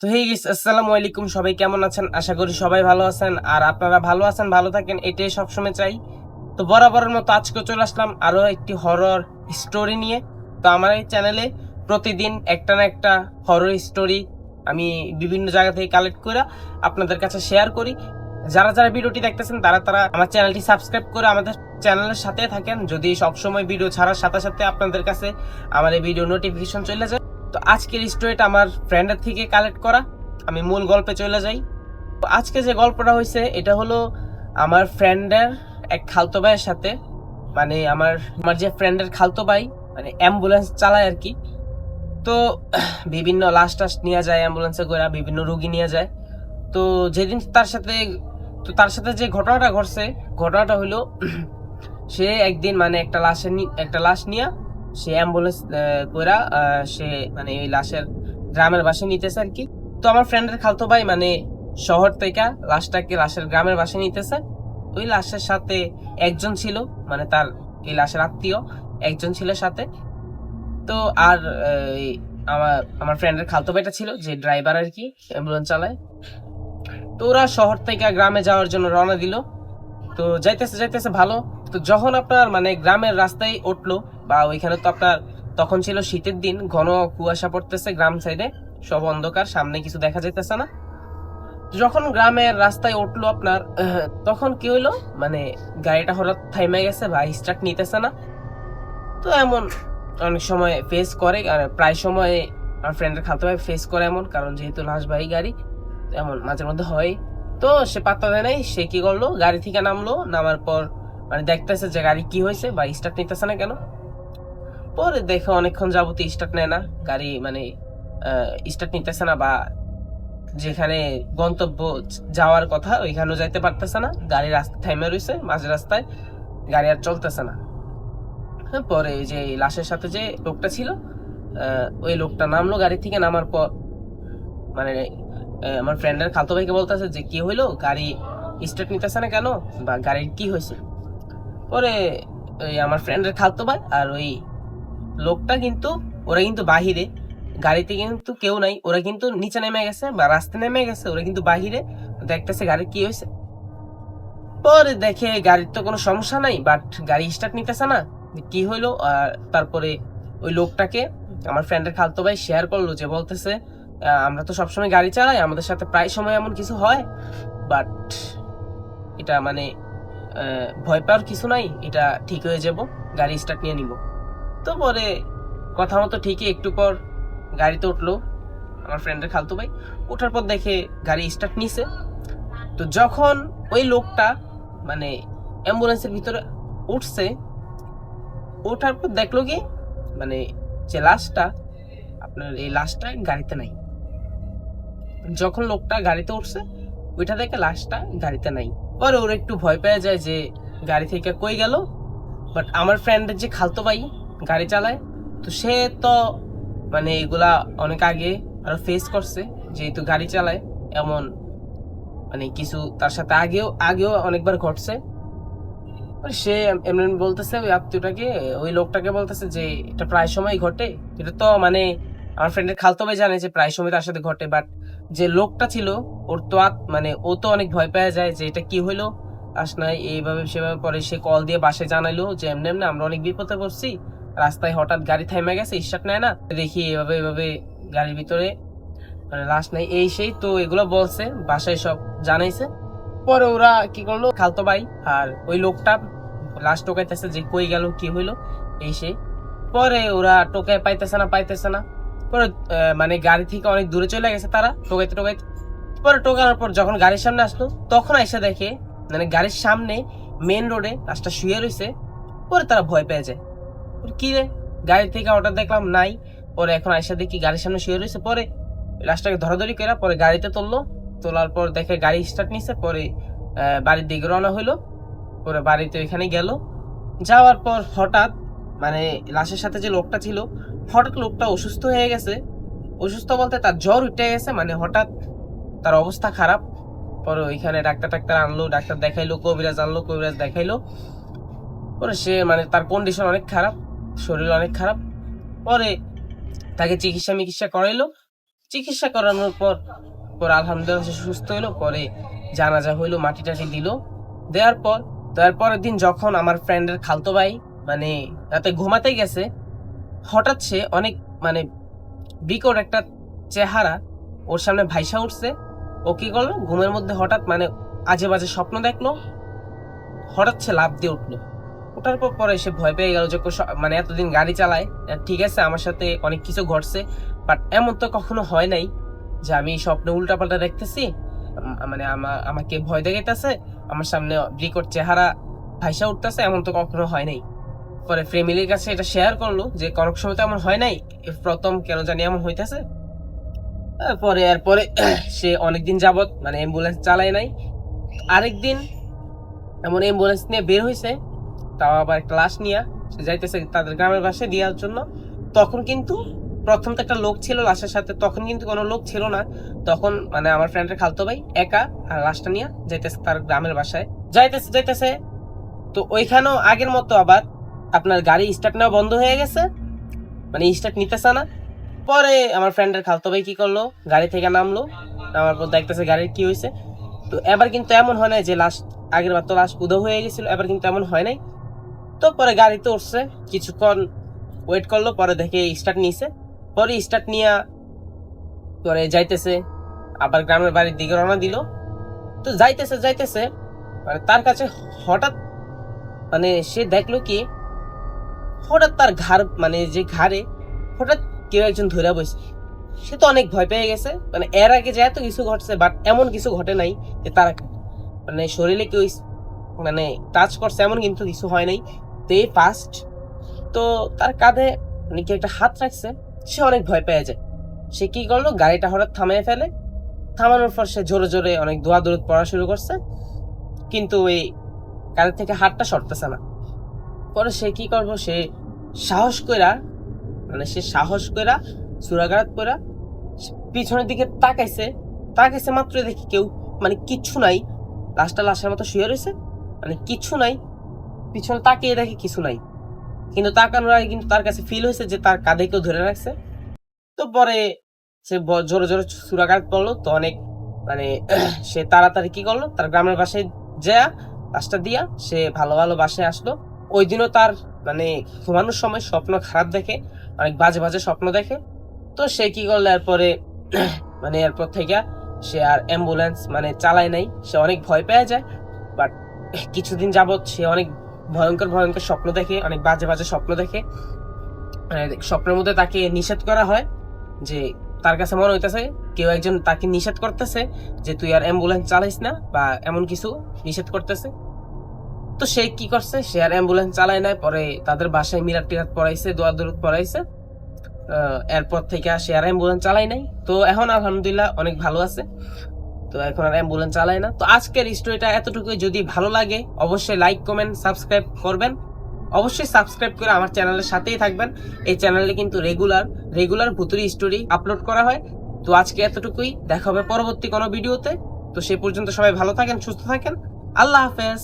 তো hey guys, আসসালামু আলাইকুম। সবাই কেমন আছেন? আশা করি সবাই ভালো আছেন। আর আপনারা ভালো আছেন, ভালো থাকেন, এটাই সবসময় চাই। তো বরাবরের মতো আজকে চলে আসলাম আরো একটি হরর স্টোরি নিয়ে। তো আমার এই চ্যানেলে প্রতিদিন একটা না একটা হরর স্টোরি আমি বিভিন্ন জায়গা থেকে কালেক্ট করে আপনাদের কাছে শেয়ার করি। যারা যারা ভিডিওটি দেখতেছেন তারা তারা আমার চ্যানেলটি সাবস্ক্রাইব করে আমাদের চ্যানেলের সাথে থাকেন, যদি সবসময় ভিডিও ছাড়ার সাথে সাথে আপনাদের কাছে আমার এই ভিডিও নোটিফিকেশন চলে যায়। তো আজকের স্টোরিটা আমার ফ্রেন্ডের থেকে কালেক্ট করা। আমি মূল গল্পে চলে যাই। তো আজকে যে গল্পটা হয়েছে এটা হলো আমার ফ্রেন্ডের এক খালতো ভাইয়ের সাথে। মানে আমার আমার যে ফ্রেন্ডের খালতো ভাই মানে অ্যাম্বুলেন্স চালায় আর কি। তো বিভিন্ন লাশ টাশ নিয়ে যায় অ্যাম্বুলেন্সে করে, বিভিন্ন রোগী নিয়ে যায়। তো যেদিন তার সাথে যে ঘটনাটা ঘটছে, ঘটনাটা হলো সে একদিন মানে একটা লাশ নিয়ে সে অ্যাম্বুলেন্স কইরা সে মানে এই লাশের গ্রামের বাসায় নিতেছে আর কি। তো আমার ফ্রেন্ডের খালতো ভাই মানে শহর থেকে লাশের গ্রামের বাসায় নিতেছে। ওই লাশের সাথে একজন ছিল, মানে তার এই লাশের আত্মীয় একজন ছিল সাথে। তো আর এই আমার আমার ফ্রেন্ডের খালতো ভাইটা ছিল যে ড্রাইভার আর কি, অ্যাম্বুলেন্স চালায়। তো ওরা শহর থেকে গ্রামে যাওয়ার জন্য রওনা দিল। তো যাইতেছে যাইতেছে ভালো। তো যখন আপনার মানে গ্রামের রাস্তায় উঠলো, বা ওইখানে তো আপনার তখন ছিল শীতের দিন, ঘন কুয়াশা পড়তেছে গ্রাম সাইডে, সব অন্ধকার, সামনে কিছু দেখা যাইতেছে না। যখন গ্রামের রাস্তায় উঠলো আপনার তখন কি হইলো, মানে গাড়িটা হঠাৎ থাইমে গেছে বা স্টার্ট নিতেছে না। তো এমন অনেক সময় ফেস করে, আর প্রায় সময় আমার ফ্রেন্ডের খালতো ভাই ফেস করে এমন, কারণ যেহেতু লাশবাহী গাড়ি এমন মাঝে মধ্যে হয়। তো সে পাত্তা দেয় নাই, সে কি করলো, গাড়ি থেকে নামলো, নামার পর মানে দেখতেছে যে গাড়ি কি হয়েছে বা স্টার্ট নিতেছে না কেন। পরে দেখে অনেকক্ষণ যাবত স্টার্ট নেয় না গাড়ি, মানে স্টার্ট নিতেছে না, বা যেখানে গন্তব্য যাওয়ার কথা ওইখানেও যাইতে পারতেছে না, গাড়ি রাস্তা থাইমে রয়েছে মাঝ রাস্তায়, গাড়ি আর চলতেছে না। হ্যাঁ, পরে এই যে লাশের সাথে যে লোকটা ছিল, ওই লোকটা নামলো গাড়ি থেকে, নামার পর মানে আমার ফ্রেন্ডের খালতো ভাইকে বলতেছে যে কি হইলো, গাড়ি স্টার্ট নিতেছে না কেন, বা গাড়ির কি হয়েছে। পরে ওই আমার ফ্রেন্ডের খালতো ভাই আর ওই লোকটা কিন্তু, ওরা কিন্তু বাহিরে, গাড়িতে কিন্তু কেউ নাই, ওরা কিন্তু নিচে নেমে গেছে বা রাস্তায় নেমে গেছে, ওরা কিন্তু বাহিরে দেখতেছে গাড়ির কি হয়েছে। পরে দেখে গাড়ির তো কোনো সমস্যা নাই, বাট গাড়ি স্টার্ট নিতেছে না, কি হইলো। আর তারপরে ওই লোকটাকে আমার ফ্রেন্ডের খালতো ভাই শেয়ার করলো, যে বলতেছে আমরা তো সবসময় গাড়ি চালাই, আমাদের সাথে প্রায় সময় এমন কিছু হয়, বাট এটা মানে ভয় পাওয়ার কিছু নাই, এটা ঠিক হয়ে যাব, গাড়ি স্টার্ট নিয়ে নিব। তো পরে কথা মতো ঠিকই একটু পর গাড়িতে উঠলো আমার ফ্রেন্ডের খালতো ভাই। ওঠার পর দেখে গাড়ি স্টার্ট নিছে। তো যখন ওই লোকটা মানে অ্যাম্বুলেন্সের ভিতরে উঠছে, ওঠার পর দেখলো কি, মানে যে লাশটা, আপনার এই লাশটা গাড়িতে নাই। যখন লোকটা গাড়িতে উঠছে ওইটা দেখে লাশটা গাড়িতে নাই। পরে ওর একটু ভয় পেয়ে যায় যে গাড়ি থেকে কই গেল। বাট আমার ফ্রেন্ডের যে খালতো ভাই গাড়ি চালায়, তো সে তো মানে এগুলা অনেক আগে আরো ফেস করছে, যেহেতু গাড়ি চালায় এমন মানে কিছু তার সাথে আগেও আগেও অনেকবার ঘটছে। সে এমনি বলতেছে ওই আত্মীয়টাকে, ওই লোকটাকে বলতেছে যে এটা প্রায় সময় ঘটে। এটা তো মানে আমার ফ্রেন্ডের খালতো ভাই জানে যে প্রায় সময় তার সাথে ঘটে, বাট যে লোকটা ছিল ওর তো মানে ও তো অনেক ভয় পেয়ে যায় যে এটা কি হইলো, আস নাই এইভাবে সেভাবে। পরে সে কল দিয়ে বাসায় জানাইলো যে এমনি এমনি আমরা অনেক বিপদে পড়ছি, রাস্তায় হঠাৎ গাড়ি থাইমে গেছে, স্টার্ট নেয় না, দেখি এভাবে এভাবে গাড়ির ভিতরে মানে লাশ নাই, এই সেই। তো এগুলো বলছে, বাসায় সব জানাইছে। পরে ওরা কি করলো, খালতো ভাই আর ওই লোকটা লাশ টোকাইতেছে যে কই গেল কি হইলো এই সেই। পরে ওরা টোকায় পাইতেছে না। পরে মানে গাড়ি থেকে অনেক দূরে চলে গেছে তারা টোকাইতে টোকাইতে। পরে টোকানোর পর যখন গাড়ির সামনে আসলো তখন আইসা দেখে মানে গাড়ির সামনে মেন রোডে লাশটা শুয়ে রয়েছে। পরে তারা ভয় পেয়ে যায়, কি রে, গাড়ি থেকে ওটা দেখলাম নাই। পরে এখন আইসা দেখি গাড়ির সামনে শুয়ে রয়েছে। পরে লাশটাকে ধরাধরি করে পরে গাড়িতে তুললো। তোলার পর দেখে গাড়ি স্টার্ট নিছে। পরে বাড়ির দিকে রওনা হইলো। পরে বাড়িতে ওইখানে গেল। যাওয়ার পর হঠাৎ মানে লাশের সাথে যে লোকটা ছিল, হঠাৎ লোকটা অসুস্থ হয়ে গেছে। অসুস্থ বলতে তার জ্বর উঠে গেছে, মানে হঠাৎ তার অবস্থা খারাপ। পরে ওইখানে ডাক্তার টাক্তার আনলো, ডাক্তার দেখাইলো, কবিরাজ আনলো, কবিরাজ দেখাইলো। পরে সে মানে তার কন্ডিশন অনেক খারাপ, শরীর অনেক খারাপ। পরে তাকে চিকিৎসা মিকিৎসা করাইলো। চিকিৎসা করানোর পর পর আলহামদুলিল্লাহ সে সুস্থ হইলো। পরে জানাজা হইলো, মাটি টাটি দিল। দেওয়ার পর তারপরের দিন যখন আমার ফ্রেন্ডের খালতো ভাই মানে রাতে ঘুমাতে গেছে, হঠাৎ সে অনেক মানে বিকট একটা চেহারা ওর সামনে ভাইসা উঠছে। ও কি করলো, ঘুমের মধ্যে হঠাৎ মানে আজে বাজে স্বপ্ন দেখলো। হঠাৎ সে লাফ দিয়ে উঠলো। ওঠার পর পরে সে ভয় পেয়ে গেল যে মানে এতদিন গাড়ি চালায়, ঠিক আছে আমার সাথে অনেক কিছু ঘটছে, বাট এমন তো কখনো হয় নাই যে আমি স্বপ্নে উল্টাপাল্টা দেখতেছি, মানে আমাকে ভয় দেখাইতেছে, আমার সামনে বিকট চেহারা ভাইসা উঠতেছে, এমন তো কখনো হয় নাই। পরে ফ্যামিলির কাছে এটা শেয়ার করলো যে কোনো সময় তো এমন হয় নাই, প্রথম কেন জানি এমন হইতেছে। পরে এরপরে সে অনেকদিন যাবত মানে অ্যাম্বুলেন্স চালায় নাই। আরেকদিন এমন অ্যাম্বুলেন্স নিয়ে বের হয়েছে, তাও আবার একটা লাশ নিয়ে সে যাইতেছে তাদের গ্রামের বাসায় দেওয়ার জন্য। তখন কিন্তু প্রথম তো একটা লোক ছিল লাশের সাথে, তখন কিন্তু কোনো লোক ছিল না। তখন মানে আমার ফ্রেন্ডের খালতো ভাই একা আর লাশটা নিয়ে যাইতেছে তার গ্রামের বাসায়। যাইতেছে যাইতেছে তো ওইখানেও আগের মতো আবার আপনার গাড়ি স্টার্ট নেওয়া বন্ধ হয়ে গেছে, মানে স্টার্ট নিতেছে না। পরে আমার ফ্রেন্ডের খালতো ভাই কি করলো, গাড়ি থেকে নামলো, নামার পর দেখতেছে গাড়ির কি হয়েছে। তো এবার কিন্তু এমন হয় নাই যে লাশ, আগের বার তো লাশ উধাও হয়ে গেছিল, এবার কিন্তু এমন হয় নাই। তো পরে গাড়িতে উঠছে, কিছুক্ষণ ওয়েট করলো, পরে দেখে স্টার্ট নিছে। পরে স্টার্ট নিয়ে পরে যাইতেছে আবার গ্রামের বাড়ির দিকে রওনা দিল। তো যাইতেছে যাইতেছে মানে তার কাছে হঠাৎ মানে সে দেখলো কি, হঠাৎ তার ঘাড় মানে যে ঘাড়ে হঠাৎ কেউ একজন ধরে বসে। সে তো অনেক ভয় পেয়ে গেছে, মানে এর আগে যে এত কিছু ঘটছে বাট এমন কিছু ঘটে নাই যে তার মানে শরীরে কেউ মানে টাচ করছে, এমন কিন্তু কিছু হয় নাই। তো এই ফার্স্ট তো তার কাঁধে মানে কি একটা হাত রাখছে, সে অনেক ভয় পেয়ে যায়। সে কি করলো, গাড়িটা হঠাৎ থামিয়ে ফেলে। থামানোর পর সে জোরে জোরে অনেক দোয়া দরুদ পড়া শুরু করছে, কিন্তু ওই কাঁধের থেকে হাতটা সরতেছে না। পরে সে কি করবো, সে সাহস কইরা মানে সে সাহস কইরা সুরাঘাত কইরা পিছনের দিকে তাকাইছে। তাকাইছে মাত্র দেখি কেউ মানে কিচ্ছু নাই, লাশটা লাশের মতো শুয়ে রয়েছে, মানে কিচ্ছু নাই। পিছনে তাকিয়ে দেখে কিছু নাই, কিন্তু তাকানোর আগে কিন্তু তার কাছে ফিল হয়েছে যে তার কাঁধে কেউ ধরে রাখছে। তো পরে সে জোরে জোরে সুরাঘাত পড়লো। তো অনেক মানে সে তাড়াতাড়ি কি করলো, তার গ্রামের বাসায় যা লাশটা দিয়া সে ভালো ভালো বাসায় আসলো। ওই দিনও তার মানে ঘুমানোর সময় স্বপ্ন খারাপ দেখে, অনেক বাজে বাজে স্বপ্ন দেখে। তো সে কি করলো এরপরে মানে এরপর থেকে সে আর অ্যাম্বুলেন্স মানে চালায় নাই, সে অনেক ভয় পেয়ে যায়। বাট কিছুদিন যাবত সে অনেক ভয়ঙ্কর ভয়ঙ্কর স্বপ্ন দেখে, অনেক বাজে বাজে স্বপ্ন দেখে। স্বপ্নের মধ্যে তাকে নিষেধ করা হয়, যে তার কাছে মনে হইতেছে কেউ একজন তাকে নিষেধ করতেছে যে তুই আর অ্যাম্বুলেন্স চালাইস না, বা এমন কিছু নিষেধ করতেছে। তো সে কি করছে, সে আর অ্যাম্বুলেন্স চালায় নাই। পরে তাদের বাসায় মিলাদ টিলাদ পড়াইছে, দোয়া দরুদ পড়াইছে। এরপর থেকে সে আর অ্যাম্বুলেন্স চালাই নাই। তো এখন আলহামদুলিল্লাহ অনেক ভালো আছে, তো এখন আর অ্যাম্বুলেন্স চালায় না। তো আজকের স্টোরিটা এতটুকুই। যদি ভালো লাগে অবশ্যই লাইক কমেন্ট সাবস্ক্রাইব করবেন, অবশ্যই সাবস্ক্রাইব করে আমার চ্যানেলের সাথেই থাকবেন। এই চ্যানেলে কিন্তু রেগুলার ভুতুরি স্টোরি আপলোড করা হয়। তো আজকে এতটুকুই, দেখা হবে পরবর্তী কোনো ভিডিওতে। তো সে পর্যন্ত সবাই ভালো থাকেন, সুস্থ থাকেন, আল্লাহ হাফেজ।